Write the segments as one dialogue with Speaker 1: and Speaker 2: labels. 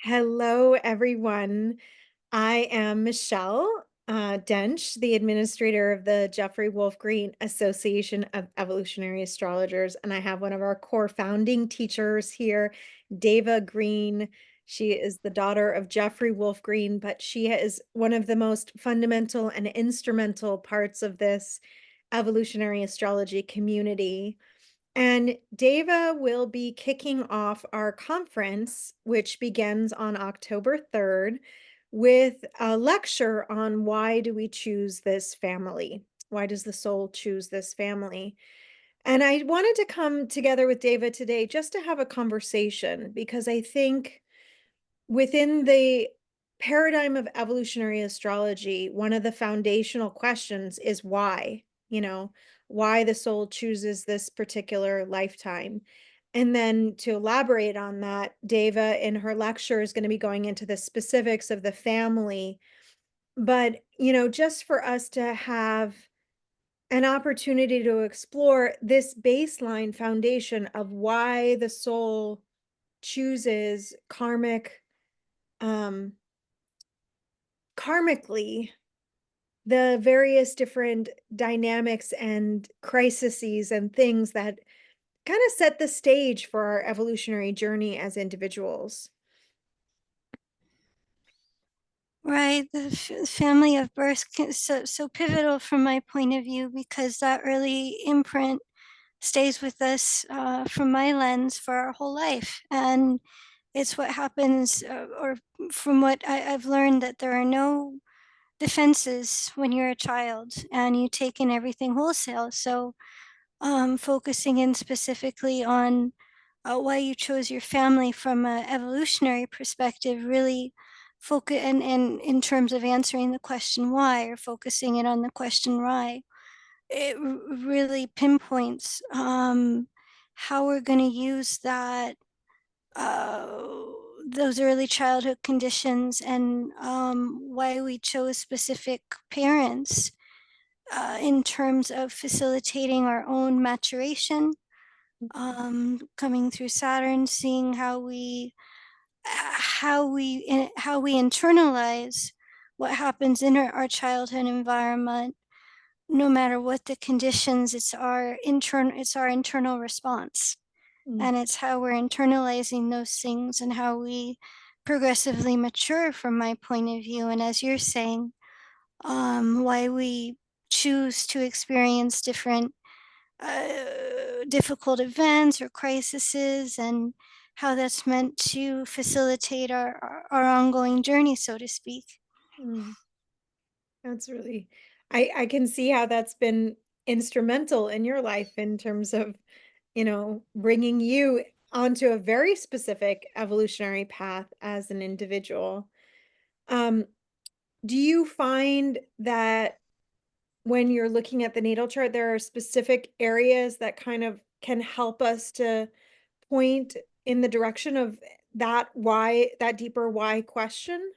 Speaker 1: Hello, everyone. I am Michelle Dench, the administrator of the Jeffrey Wolf Green Association of Evolutionary Astrologers, and I have one of our core founding teachers here, Deva Green. She is the daughter of Jeffrey Wolf Green, but she is one of the most fundamental and instrumental parts of this evolutionary astrology community. And Deva will be kicking off our conference, which begins on October 3rd, with a lecture on why do we choose this family? Why does the soul choose this family? And I wanted to come together with Deva today just to have a conversation because I think within the paradigm of evolutionary astrology, one of the foundational questions is why, why the soul chooses this particular lifetime. And then to elaborate on that, Deva in her lecture is going to be going into the specifics of the family. But, just for us to have an opportunity to explore this baseline foundation of why the soul chooses um, karmically the various different dynamics and crises and things that kind of set the stage for our evolutionary journey as individuals.
Speaker 2: Right, the family of birth so pivotal from my point of view because that early imprint stays with us from my lens for our whole life, and it's what happens, or from what I've learned, that there are no defenses when you're a child and you take in everything wholesale. So focusing in specifically on why you chose your family from an evolutionary perspective really focus and in terms of answering the question why, or focusing it on the question why, it really pinpoints how we're going to use that, those early childhood conditions, and why we chose specific parents in terms of facilitating our own maturation, coming through Saturn, seeing how we internalize what happens in our childhood environment. No matter what the conditions, it's our internal response,
Speaker 1: Mm.
Speaker 2: and it's how we're internalizing those things and how we progressively mature from my point of view. And as you're saying, why we choose to experience different difficult events or crises, and how that's meant to facilitate our ongoing journey, so to speak.
Speaker 1: Mm. That's really, I can see how that's been instrumental in your life in terms of, bringing you onto a very specific evolutionary path as an individual. Um, do you find that when you're looking at the natal chart, there are specific areas that kind of can help us to point in the direction of that why, that deeper why question?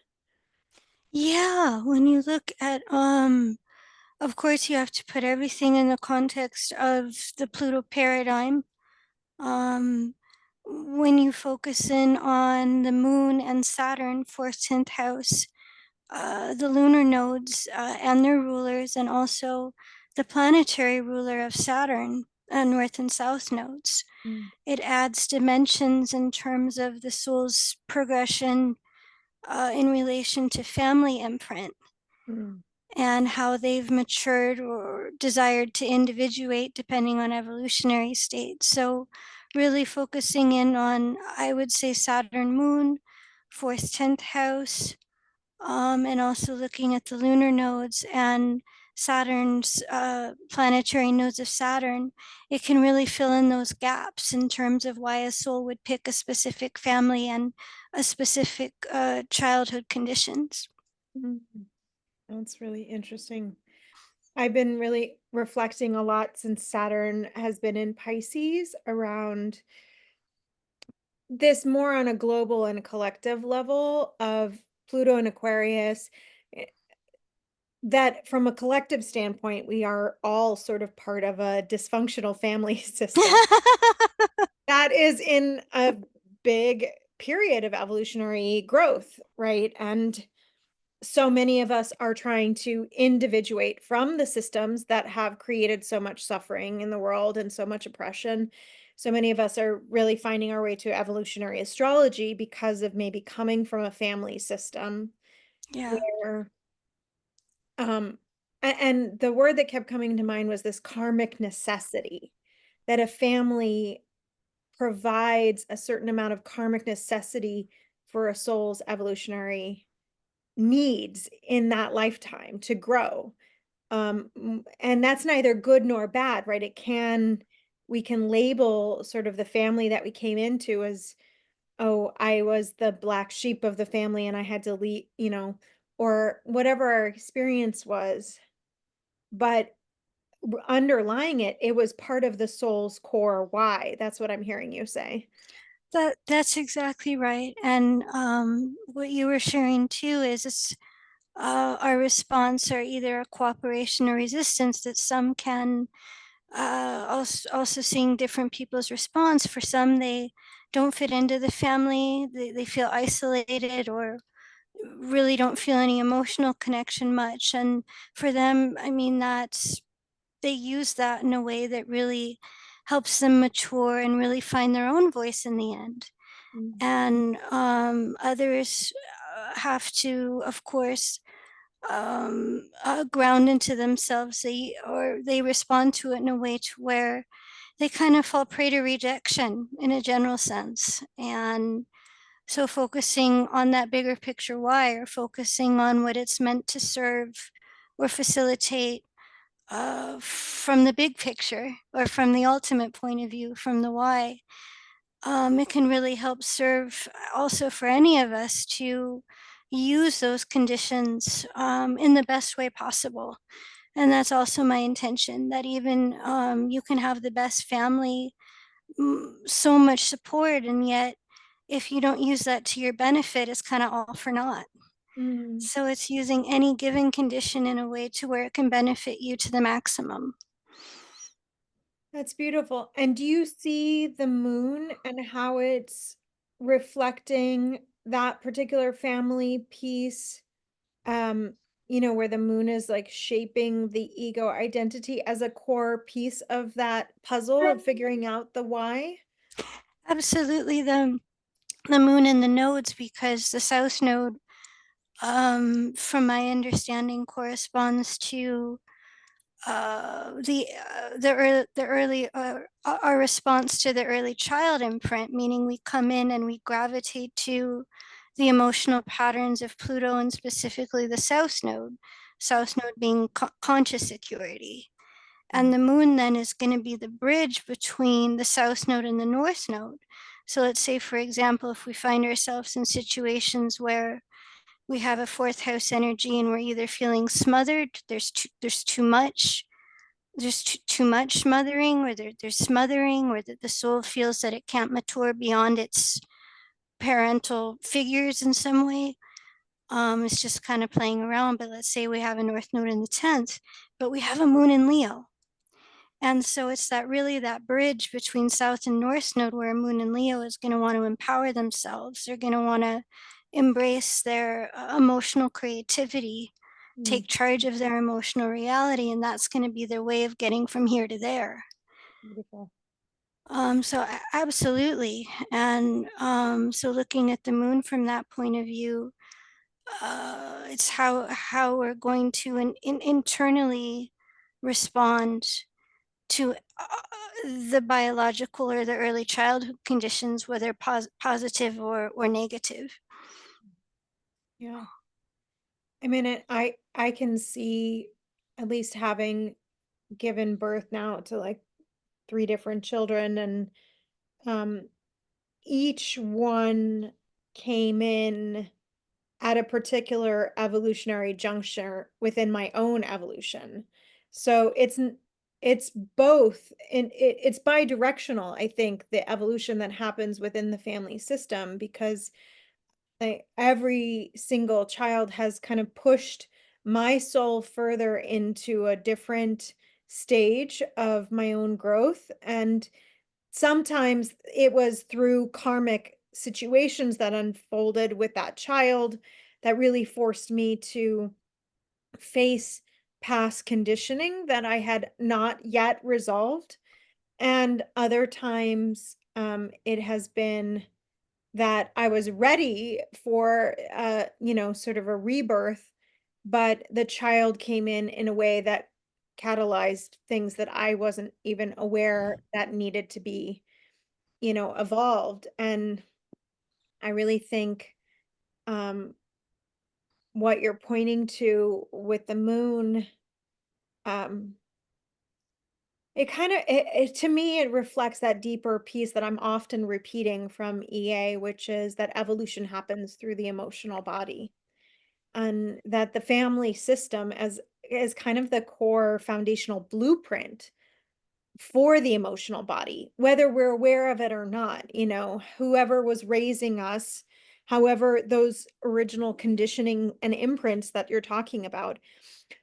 Speaker 2: Yeah, when you look at of course you have to put everything in the context of the Pluto paradigm. um when you focus in on the moon and Saturn, 4th, 10th house, the lunar nodes and their rulers, and also the planetary ruler of Saturn, north and south nodes.
Speaker 1: Mm,
Speaker 2: It adds dimensions in terms of the soul's progression in relation to family imprint
Speaker 1: mm,
Speaker 2: and how they've matured or desired to individuate depending on evolutionary state. So, really focusing in on, I would say, Saturn moon, 4th, 10th house, and also looking at the lunar nodes and Saturn's planetary nodes of Saturn, it can really fill in those gaps in terms of why a soul would pick a specific family and a specific childhood conditions.
Speaker 1: mm. That's really interesting. I've been really reflecting a lot since Saturn has been in Pisces around this more on a global and collective level of Pluto and Aquarius. eh, That from a collective standpoint, we are all sort of part of a dysfunctional family system that is in a big period of evolutionary growth, right? And so many of us are trying to individuate from the systems that have created so much suffering in the world and so much oppression. So many of us are really finding our way to evolutionary astrology because of maybe coming from a family system
Speaker 2: Yeah.
Speaker 1: where, and the word that kept coming to mind was this karmic necessity, that a family provides a certain amount of karmic necessity for a soul's evolutionary needs in that lifetime to grow. And that's neither good nor bad, right? We can label sort of the family that we came into as, oh, I was the black sheep of the family and I had to lead, or whatever our experience was. But underlying it, it was part of the soul's core why. That's what I'm hearing you say.
Speaker 2: That's exactly right. And what you were sharing too is our response are either a cooperation or resistance that some can also seeing different people's response. For some, they don't fit into the family, they feel isolated or really don't feel any emotional connection much. And for them, I mean, they use that in a way that really helps them mature and really find their own voice in the end.
Speaker 1: Mm,
Speaker 2: And others have to, of course, ground into themselves. They respond to it in a way to where they kind of fall prey to rejection in a general sense. And so focusing on that bigger picture why, or focusing on what it's meant to serve or facilitate from the big picture or from the ultimate point of view, from the why, it can really help serve also for any of us to use those conditions in the best way possible. And that's also my intention, that even you can have the best family, so much support, and yet if you don't use that to your benefit, it's kind of all for naught.
Speaker 1: mm.
Speaker 2: So it's using any given condition in a way to where it can benefit you to the maximum.
Speaker 1: That's beautiful. And do you see the moon and how it's reflecting that particular family piece? Um, where the moon is like shaping the ego identity as a core piece of that puzzle of figuring out the why?
Speaker 2: Absolutely, the moon and the nodes, because the south node, from my understanding, corresponds to the early our response to the early child imprint, meaning we come in and we gravitate to the emotional patterns of Pluto, and specifically the south node being conscious security. And the moon then is going to be the bridge between the south node and the north node. So let's say, for example, if we find ourselves in situations where we have a fourth house energy and we're either feeling smothered, there's too much, too much smothering, or there's smothering, or that the soul feels that it can't mature beyond its parental figures in some way. It's just kind of playing around. But let's say we have a north node in the 10th, but we have a moon in Leo. And so it's that really that bridge between South and North node where Moon and Leo is going to want to empower themselves. They're going to want to embrace their emotional creativity,
Speaker 1: Mm,
Speaker 2: take charge of their emotional reality, and that's going to be their way of getting from here to there.
Speaker 1: beautiful.
Speaker 2: Absolutely. And so looking at the moon from that point of view, it's how we're going to internally respond to the biological or the early childhood conditions, whether positive or negative.
Speaker 1: Yeah. I mean, I can see at least having given birth now to like three different children and um each one came in at a particular evolutionary juncture within my own evolution. So it's both and it's bi-directional, I think, the evolution that happens within the family system because every single child has kind of pushed my soul further into a different stage of my own growth. And sometimes it was through karmic situations that unfolded with that child that really forced me to face past conditioning that I had not yet resolved. And other times, it has been that I was ready for, sort of a rebirth, but the child came in a way that catalyzed things that I wasn't even aware that needed to be, evolved. And I really think, um, what you're pointing to with the moon, um, it kind of, to me, it reflects that deeper piece that I'm often repeating from EA, which is that evolution happens through the emotional body. And that the family system as is kind of the core foundational blueprint for the emotional body, whether we're aware of it or not. Whoever was raising us, however those original conditioning and imprints that you're talking about.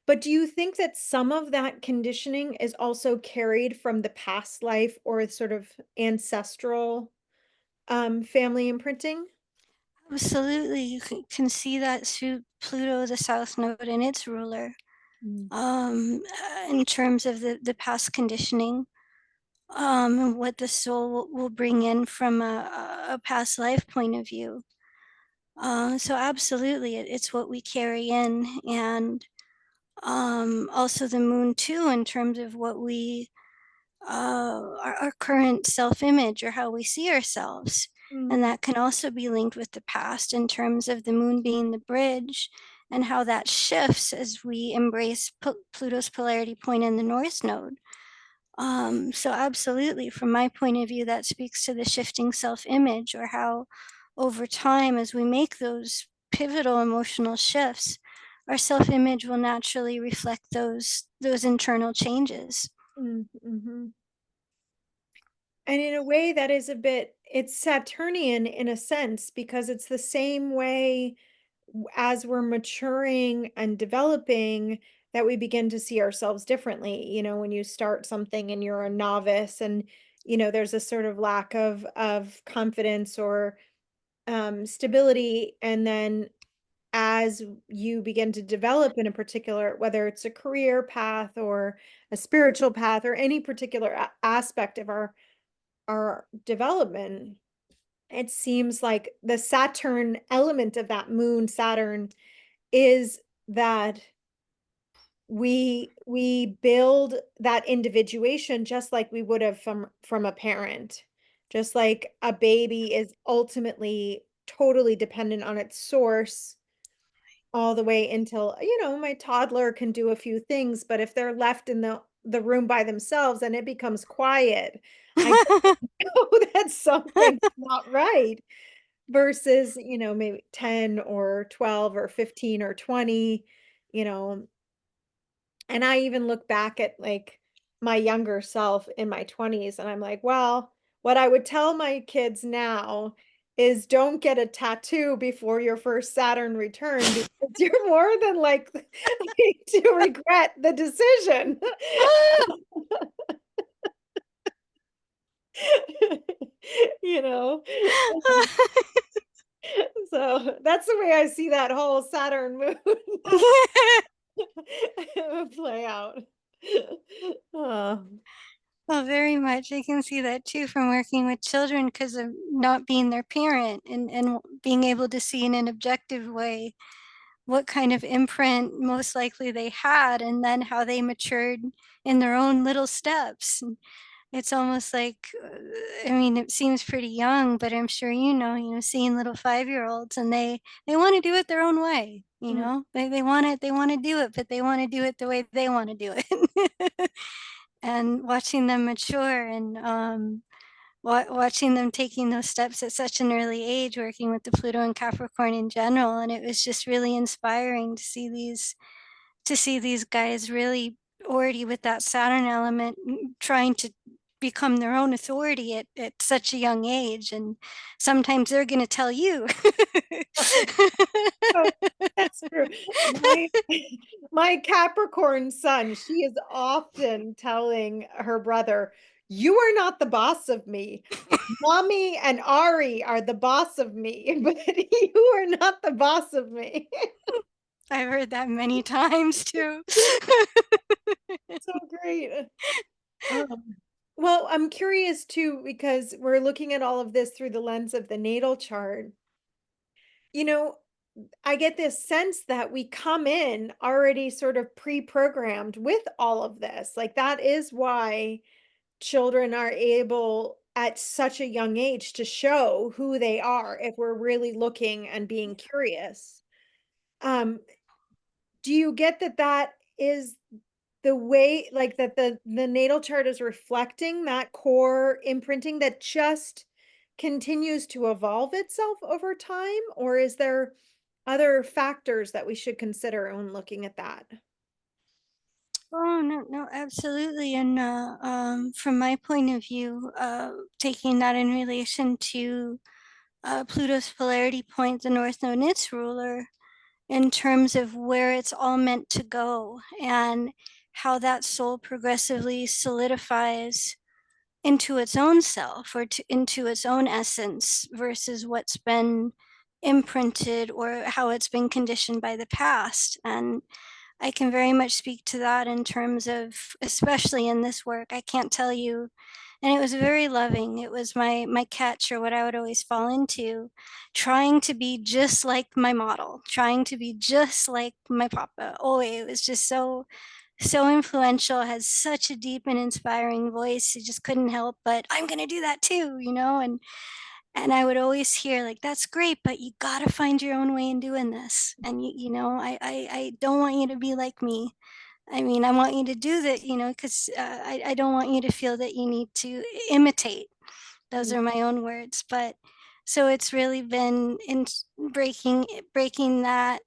Speaker 1: But do you think that some of that conditioning is also carried from the past life or sort of ancestral family imprinting?
Speaker 2: Absolutely, you can see that through Pluto, the South Node, and its ruler,
Speaker 1: Mm,
Speaker 2: in terms of the past conditioning, and what the soul will bring in from a past life point of view. So absolutely, it's what we carry in, and also the moon too, in terms of what we our current self-image or how we see ourselves. And
Speaker 1: mm,
Speaker 2: that can also be linked with the past in terms of the moon being the bridge and how that shifts as we embrace Pluto's polarity point in the North Node. So absolutely, from my point of view, that speaks to the shifting self-image, or how over time, as we make those pivotal emotional shifts, our self-image will naturally reflect those internal changes.
Speaker 1: mhm. And in a way that is a bit it's Saturnian in a sense because it's the same way as we're maturing and developing that we begin to see ourselves differently. When you start something and you're a novice and there's a sort of lack of confidence or stability, and then as you begin to develop in a particular, whether it's a career path or a spiritual path or any particular aspect of our development, it seems like the Saturn element of that moon Saturn is that we build that individuation just like we would have from a parent. Just like a baby is ultimately totally dependent on its source all the way until, my toddler can do a few things, but if they're left in the room by themselves and it becomes quiet, I know that something's not right. Versus, maybe 10 or 12 or 15 or 20, you know, and I even look back at, like, my younger self in my 20s, and I'm like, "Well, what I would tell my kids now is don't get a tattoo before your first Saturn return because you're more than likely to regret the decision." You know? So, that's the way I see that whole Saturn moon play out. Oh.
Speaker 2: Well, very much. I can see that too from working with children because of not being their parent, and being able to see in an objective way what kind of imprint most likely they had, and then how they matured in their own little steps. And it's almost like, I mean, it seems pretty young, but I'm sure seeing little 5-year-olds, and they want to do it their own way.
Speaker 1: Mm.
Speaker 2: They want to do it, but they want to do it the way they want to do it. And watching them mature, and watching them taking those steps at such an early age, working with the Pluto and Capricorn in general, and it was just really inspiring to see these guys really already with that Saturn element, trying to become their own authority at such a young age, and sometimes they're going to tell you.
Speaker 1: Oh, that's true. My my Capricorn son, she is often telling her brother, You are not the boss of me. Mommy and Ari are the boss of me, but you are not the boss of me."
Speaker 2: I've heard that many times too.
Speaker 1: So great. Um, well, I'm curious too, because we're looking at all of this through the lens of the natal chart. You know, I get this sense that we come in already sort of pre-programmed with all of this. Like that is why children are able at such a young age to show who they are if we're really looking and being curious. Um, do you get that that is the way, like, that the natal chart is reflecting that core imprinting that just continues to evolve itself over time, or is there other factors that we should consider when looking at that?
Speaker 2: Oh, no, no, absolutely. And from my point of view, taking that in relation to Pluto's polarity point, the North Node and its ruler, in terms of where it's all meant to go and how that soul progressively solidifies into its own self or into its own essence versus what's been imprinted or how it's been conditioned by the past. And I can very much speak to that in terms of, especially in this work. I can't tell you, and it was very loving. It was my catch, or what I would always fall into, trying to be just like my model, trying to be just like my papa. Oh, it was just so influential, has such a deep and inspiring voice. He just couldn't help but, I'm gonna do that too, and I would always hear like, that's great, but you gotta find your own way in doing this. And I don't want you to be like me. I mean, I want you to do that, because I don't want you to feel that you need to imitate. Those
Speaker 1: Mm.
Speaker 2: are my own words. But so it's really been in breaking that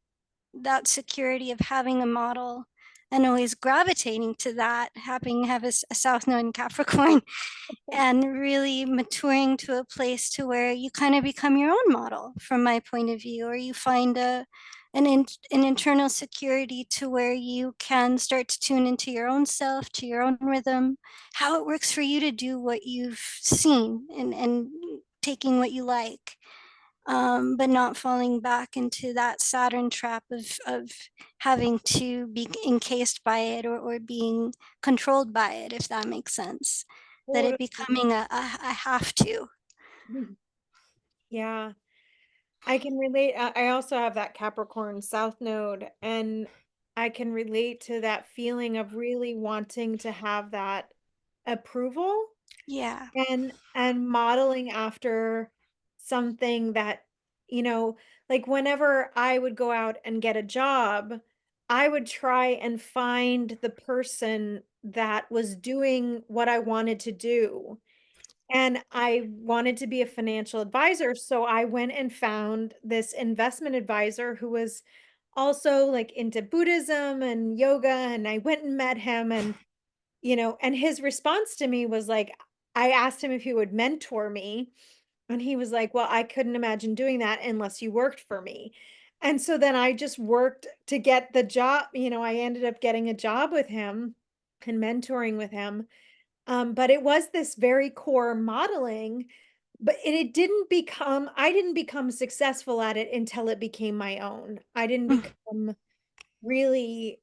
Speaker 2: security of having a model and always gravitating to that, having have a South Node in Capricorn, and really maturing to a place to where you kind of become your own model from my point of view, or you find an internal security to where you can start to tune into your own self, to your own rhythm, how it works for you to do what you've seen, and taking what you like, but not falling back into that Saturn trap of having to be encased by it, or being controlled by it, if that makes sense. That it
Speaker 1: Totally.
Speaker 2: becoming a have to.
Speaker 1: Mhm. Yeah, I can relate. I also have that Capricorn South Node, and I can relate to that feeling of really wanting to have that approval
Speaker 2: Yeah.
Speaker 1: and modeling after something that, you know, like whenever I would go out and get a job, I would try and find the person that was doing what I wanted to do. And I wanted to be a financial advisor, so I went and found this investment advisor who was also like into Buddhism and yoga, and I went and met him, and and his response to me was like, I asked him if he would mentor me, and he was like, "Well, I couldn't imagine doing that unless you worked for me." And so then I just worked to get the job. I ended up getting a job with him and mentoring with him. But it was this very core modeling, but it didn't become, I didn't become successful at it until it became my own. I didn't
Speaker 2: Mm.
Speaker 1: become really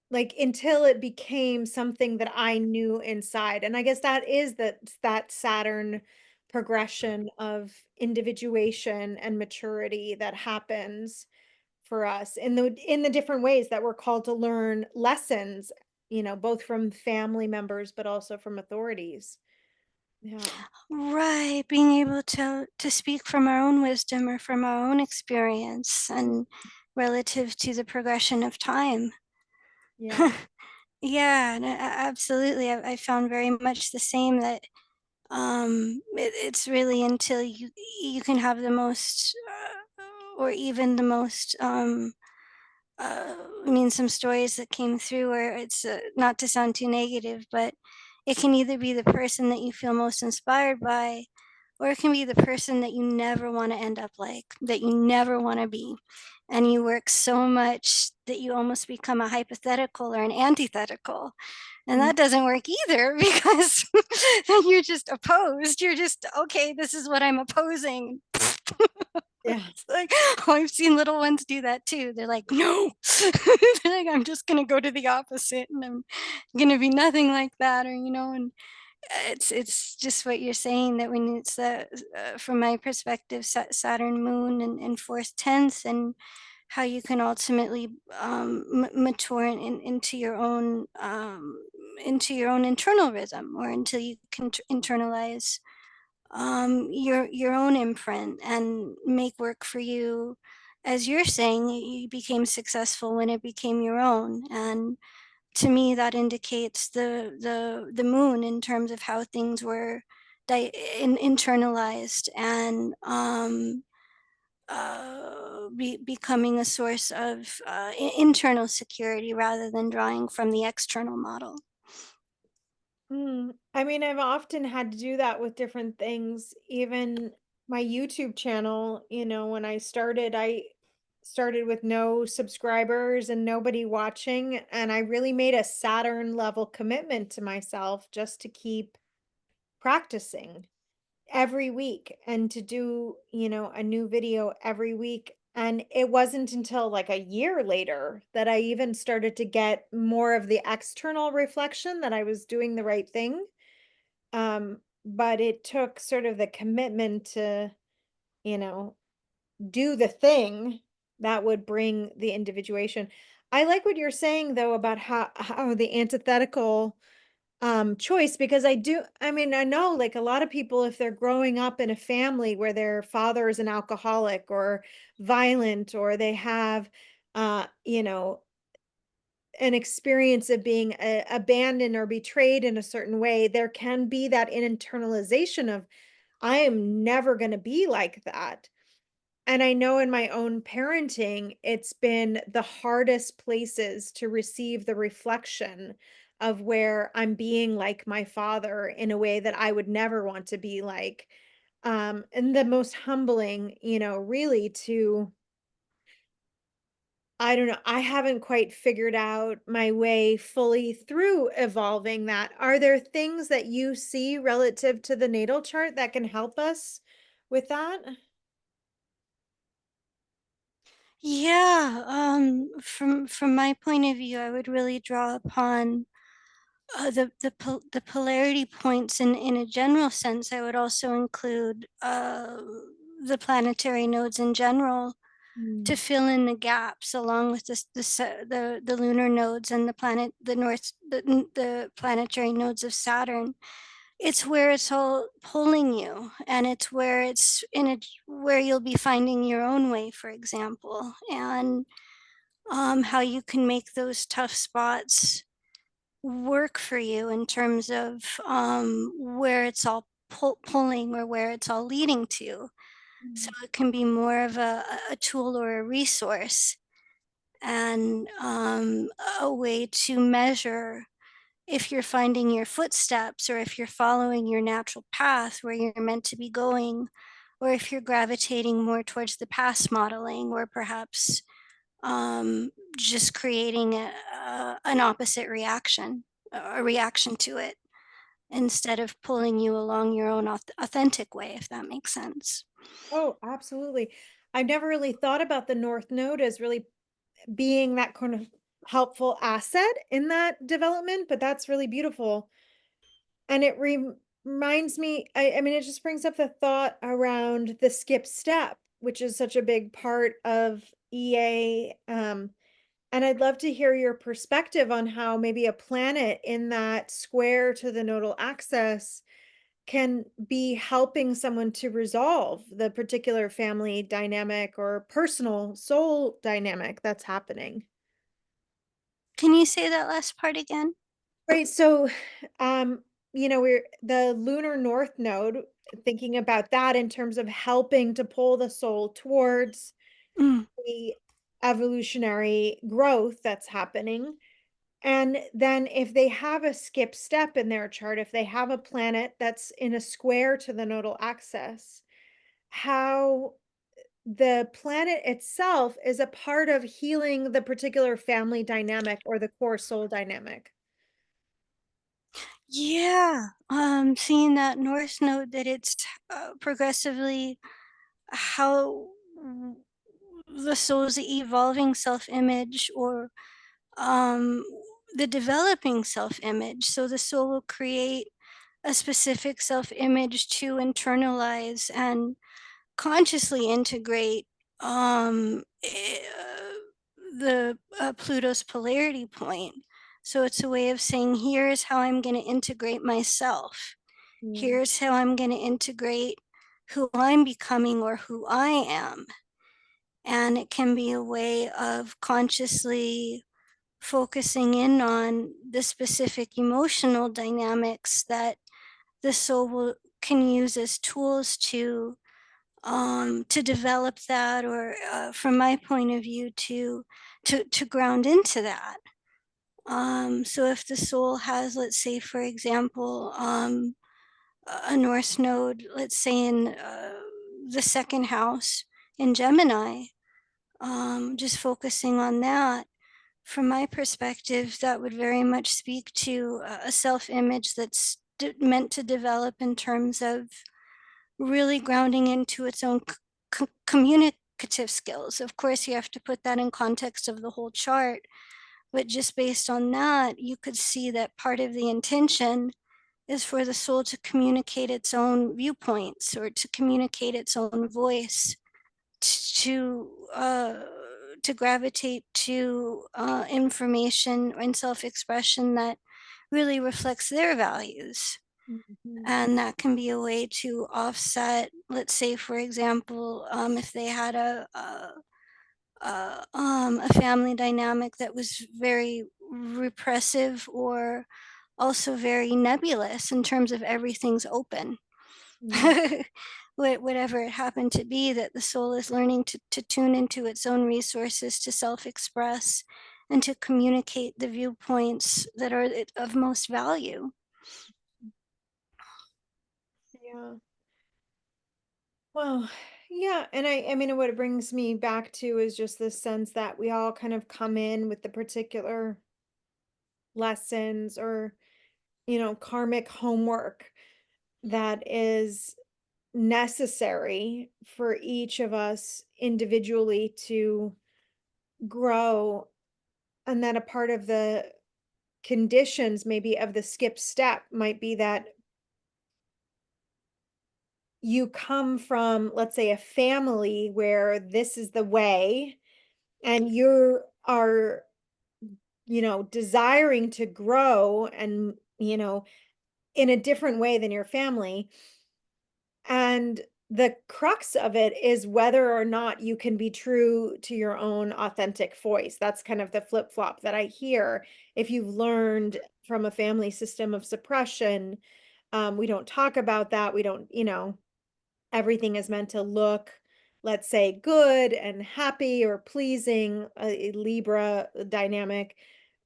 Speaker 1: like, until it became something that I knew inside, and I guess that is that Saturn progression of individuation and maturity that happens for us in the different ways that we're called to learn lessons, both from family members, but also from authorities. Yeah.
Speaker 2: Right, being able to speak from our own wisdom or from our own experience, and relative to the progression of time.
Speaker 1: Yeah.
Speaker 2: Yeah, absolutely. I found very much the same, that it's really until you can have the most, or even the most, I mean, some stories that came through where it's, not to sound too negative, but it can either be the person that you feel most inspired by, or it can be the person that you never want to end up like, that you never want to be. And you work so much that you almost become a hypothetical or an antithetical. And
Speaker 1: Mm,
Speaker 2: that doesn't work either because then you're just opposed. You're just, okay, this is what I'm opposing.
Speaker 1: yeah.
Speaker 2: It's like, oh, I've seen little ones do that too. They're like, no. They're like, I'm just gonna go to the opposite and I'm gonna be nothing like that, or and it's just what you're saying, that when it's from my perspective, Saturn moon and fourth tense, and how you can ultimately mature into your own internal rhythm, or until you can internalize your own imprint and make work for you. As you're saying, you became successful when it became your own, and to me that indicates the moon in terms of how things were internalized, and becoming a source of internal security rather than drawing from the external model.
Speaker 1: I mean, I've often had to do that with different things. Even my YouTube channel, when I started with no subscribers and nobody watching, and I really made a Saturn level commitment to myself just to keep practicing every week and to do, a new video every week. And it wasn't until like a year later that I even started to get more of the external reflection that I was doing the right thing. But it took sort of the commitment to, you know, do the thing that would bring the individuation. I like what you're saying though about how the antithetical choice, because I mean, I know like a lot of people, if they're growing up in a family where their father is an alcoholic or violent, or they have an experience of being abandoned or betrayed in a certain way, there can be that internalization of, I am never going to be like that. And I know in my own parenting, it's been the hardest places to receive the reflection of where I'm being like my father in a way that I would never want to be like. And the most humbling, really to, I don't know, I haven't quite figured out my way fully through evolving that. Are there things that you see relative to the natal chart that can help us with that?
Speaker 2: Yeah, from my point of view, I would really draw upon the polarity points in a general sense. I would also include the planetary nodes in general to
Speaker 1: Mm,
Speaker 2: fill in the gaps, along with the lunar nodes and the planetary nodes of Saturn. It's where it's all pulling you, and it's where it's in a where you'll be finding your own way, for example, and how you can make those tough spots work for you in terms of where it's all pulling, or where it's all leading to. So
Speaker 1: mm,
Speaker 2: it can be more of a tool or a resource, and a way to measure if you're finding your footsteps, or if you're following your natural path where you're meant to be going, or if you're gravitating more towards the past modeling, or perhaps just creating an opposite reaction, a reaction to it, instead of pulling you along your own authentic way, if that makes sense.
Speaker 1: Oh, absolutely. I've never really thought about the North Node as really being that kind of helpful asset in that development, but that's really beautiful. And it reminds me, I mean, it just brings up the thought around the skip step, which is such a big part of EA. And I'd love to hear your perspective on how maybe a planet in that square to the nodal axis can be helping someone to resolve the particular family dynamic or personal soul dynamic that's happening.
Speaker 2: Can you say that last part again?
Speaker 1: Right. So, we're the lunar north node, thinking about that in terms of helping to pull the soul towards
Speaker 2: Mm.
Speaker 1: the evolutionary growth that's happening. And then if they have a skip step in their chart, if they have a planet that's in a square to the nodal axis, how the planet itself is a part of healing the particular family dynamic or the core soul dynamic.
Speaker 2: Yeah, seeing that North node that it's progressively how the soul's evolving self-image, or um, the developing self-image. So the soul will create a specific self-image to internalize and consciously integrate um, eh, the Pluto's polarity point. So it's a way of saying, here's how I'm going to integrate myself.
Speaker 1: Mm,
Speaker 2: Here's how I'm going to integrate who I'm becoming or who I am. And it can be a way of consciously focusing in on the specific emotional dynamics that the soul can use as tools to develop that, or from my point of view, to ground into that. So if the soul has, let's say, for example, a North node, let's say in the second house in Gemini, just focusing on that. From my perspective, that would very much speak to a self image that's meant to develop in terms of really grounding into its own communicative skills. Of course, you have to put that in context of the whole chart, but just based on that, you could see that part of the intention is for the soul to communicate its own viewpoints, or to communicate its own voice, to gravitate to information and self-expression that really reflects their values.
Speaker 1: mhm,
Speaker 2: And that can be a way to offset, let's say, for example, if they had a family dynamic that was very repressive, or also very nebulous in terms of everything's open.
Speaker 1: mm,
Speaker 2: Whatever it happened to be, that the soul is learning to tune into its own resources to self express and to communicate the viewpoints that are of most value.
Speaker 1: yeah. Well, yeah, and I mean, what it brings me back to is just this sense that we all kind of come in with the particular lessons or, karmic homework that is necessary for each of us individually to grow, and that a part of the conditions maybe of the skip step might be that you come from, let's say, a family where this is the way, and you are, desiring to grow and, in a different way than your family. And the crux of it is whether or not you can be true to your own authentic voice. That's kind of the flip flop that I hear. If you've learned from a family system of suppression, we don't talk about that. We don't, everything is meant to look, let's say, good and happy or pleasing, a Libra dynamic.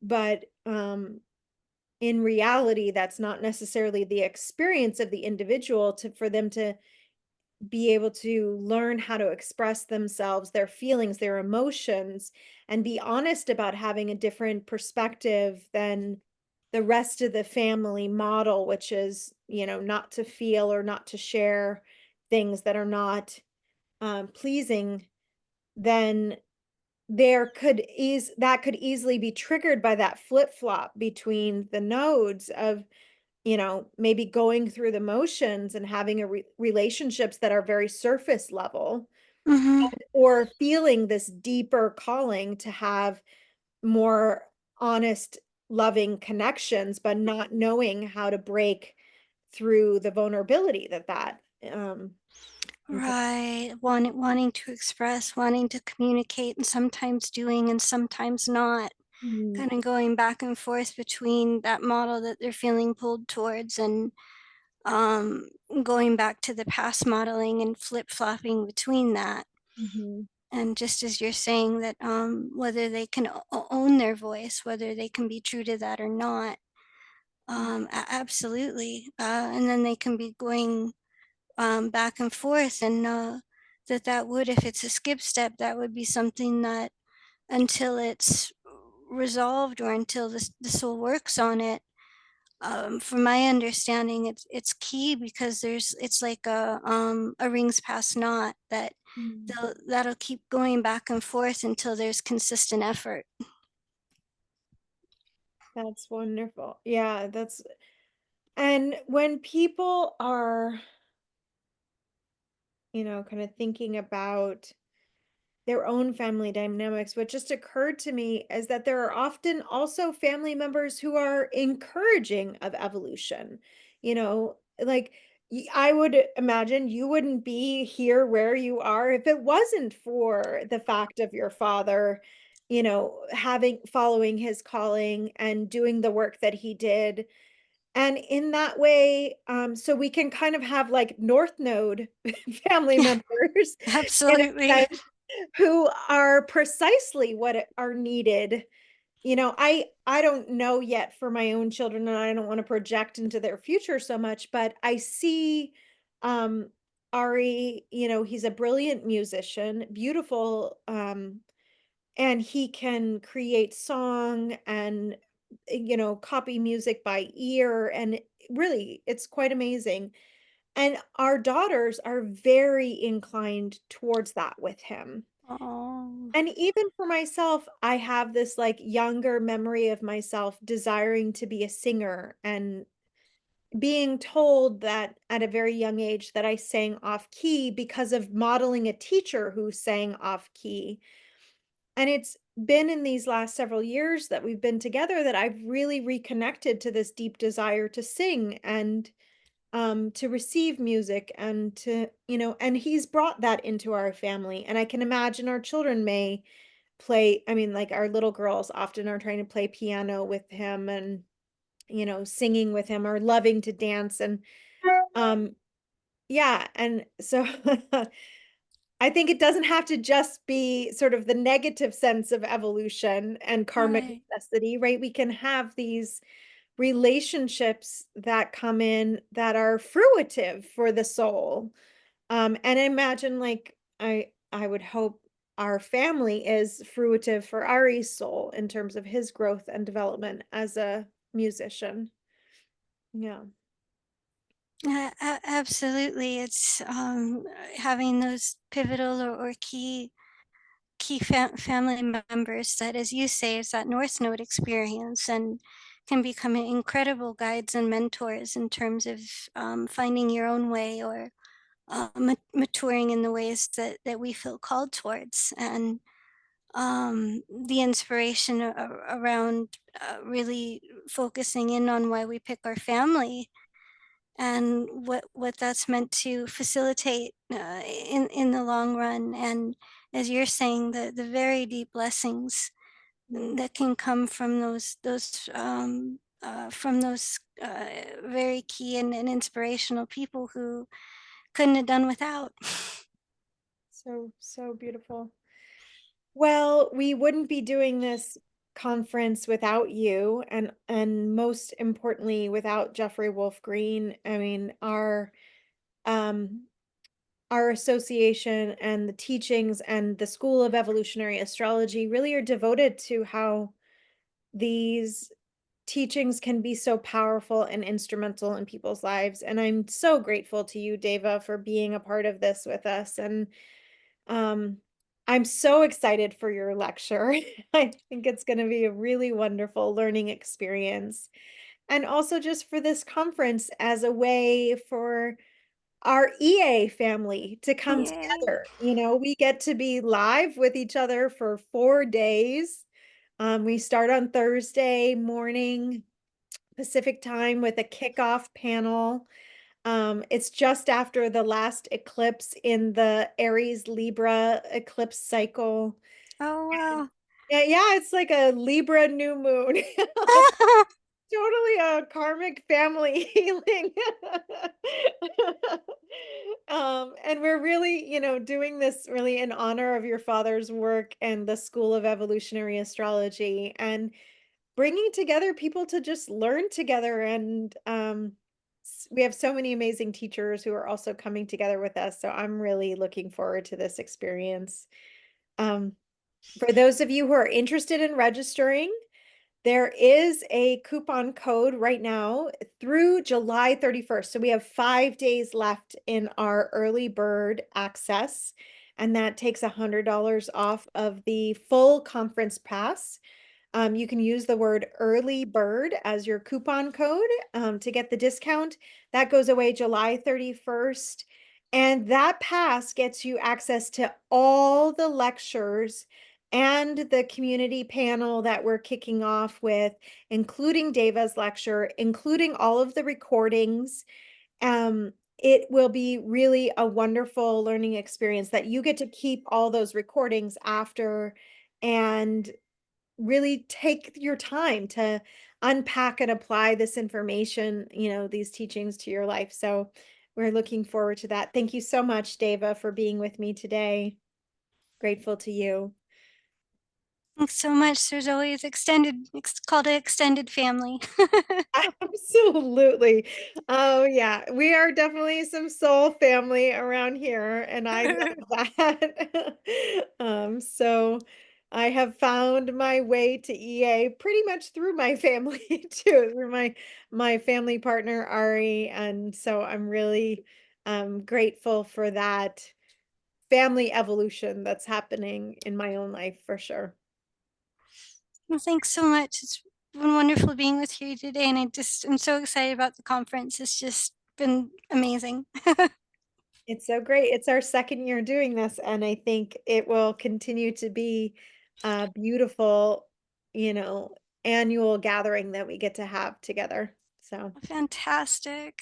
Speaker 1: But in reality, that's not necessarily the experience of the individual to for them to be able to learn how to express themselves, their feelings, their emotions, and be honest about having a different perspective than the rest of the family model, which is, not to feel or not to share things that are not pleasing. Then that could easily be triggered by that flip flop between the nodes of, maybe going through the motions and having relationships that are very surface level,
Speaker 2: Hmm.
Speaker 1: or feeling this deeper calling to have more honest, loving connections, but not knowing how to break through the vulnerability that entails.
Speaker 2: Right. Wanting to express, wanting to communicate, and sometimes doing and sometimes not.
Speaker 1: Mhm,
Speaker 2: Kind of going back and forth between that model that they're feeling pulled towards, and um, going back to the past modeling and flip flopping between that.
Speaker 1: mhm.
Speaker 2: And just as you're saying that, whether they can own their voice, whether they can be true to that or not, absolutely. And then they can be going back and forth, and that would, if it's a skip step, that would be something that, until it's resolved or until the soul works on it, from my understanding, it's key, because it's like a rings past knot that
Speaker 1: Mm.
Speaker 2: that'll keep going back and forth until there's consistent effort.
Speaker 1: That's wonderful. Yeah, and when people are, kind of thinking about their own family dynamics, what just occurred to me is that there are often also family members who are encouraging of evolution. Like I would imagine you wouldn't be here where you are if it wasn't for the fact of your father, having following his calling and doing the work that he did. And in that way, so we can kind of have like North Node family members in a
Speaker 2: Absolutely.
Speaker 1: sense who are precisely what are needed. I don't know yet for my own children, and I don't want to project into their future so much, but I see um Ari, he's a brilliant musician, beautiful, and he can create song and copy music by ear, and really it's quite amazing. And our daughters are very inclined towards that with him.
Speaker 2: Oh,
Speaker 1: And even for myself, I have this like younger memory of myself desiring to be a singer and being told that at a very young age that I sang off key because of modeling a teacher who sang off key. And it's been in these last several years that we've been together that I've really reconnected to this deep desire to sing and to receive music and and he's brought that into our family. And I can imagine our children may play, I mean, like our little girls often are trying to play piano with him and, singing with him or loving to dance. And um, yeah. And so I think it doesn't have to just be sort of the negative sense of evolution and karmic
Speaker 2: right.
Speaker 1: necessity, right? We can have these relationships that come in that are fruitive for the soul. And I imagine like I would hope our family is fruitive for Ari's soul in terms of his growth and development as a musician. Yeah.
Speaker 2: Absolutely. It's having those pivotal or key family members that, as you say, is that North Node experience, and can become incredible guides and mentors in terms of finding your own way, or maturing in the ways that we feel called towards. And the inspiration around really focusing in on why we pick our family, and what that's meant to facilitate in the long run. And as you're saying, the very deep blessings
Speaker 1: Mm.
Speaker 2: that can come from those very key and inspirational people who couldn't have done without.
Speaker 1: So beautiful. Well, we wouldn't be doing this conference without you, and most importantly without Jeffrey Wolf Green. I mean, um our association and the teachings and the School of Evolutionary Astrology really are devoted to how these teachings can be so powerful and instrumental in people's lives. And I'm so grateful to you, Deva, for being a part of this with us. And um, I'm so excited for your lecture. I think it's going to be a really wonderful learning experience. And also just for this conference as a way for our EA family to come
Speaker 2: Yay.
Speaker 1: together. We get to be live with each other for 4 days. We start on Thursday morning Pacific time with a kickoff panel. It's just after the last eclipse in the Aries Libra eclipse cycle.
Speaker 2: Oh,
Speaker 1: And
Speaker 2: wow.
Speaker 1: yeah, it's like a Libra new moon. Totally a karmic family healing. And we're really, doing this really in honor of your father's work and the School of Evolutionary Astrology and bringing together people to just learn together. And we have so many amazing teachers who are also coming together with us. So I'm really looking forward to this experience. Um, for those of you who are interested in registering, there is a coupon code right now through July 31st. So we have 5 days left in our early bird access, and that takes $100 off of the full conference pass. You can use the word early bird as your coupon code to get the discount. That goes away July 31st. And that pass gets you access to all the lectures and the community panel that we're kicking off with, including Deva's lecture, including all of the recordings. It will be really a wonderful learning experience that you get to keep all those recordings after and really take your time to unpack and apply this information, these teachings to your life. So we're looking forward to that. Thank you so much, Deva, for being with me today. Grateful to you.
Speaker 2: Thanks so much. There's always it's called an extended family.
Speaker 1: Absolutely. Oh, yeah. We are definitely some soul family around here, and I love that. So I have found my way to EA pretty much through my family too, through my family partner Ari, and so I'm really grateful for that family evolution that's happening in my own life for sure.
Speaker 2: Well, thanks so much. It's been wonderful being with you today, and I'm so excited about the conference. It's just been amazing.
Speaker 1: It's so great. It's our second year doing this, and I think it will continue to be a beautiful, you know, annual gathering that we get to have together. So
Speaker 2: Fantastic.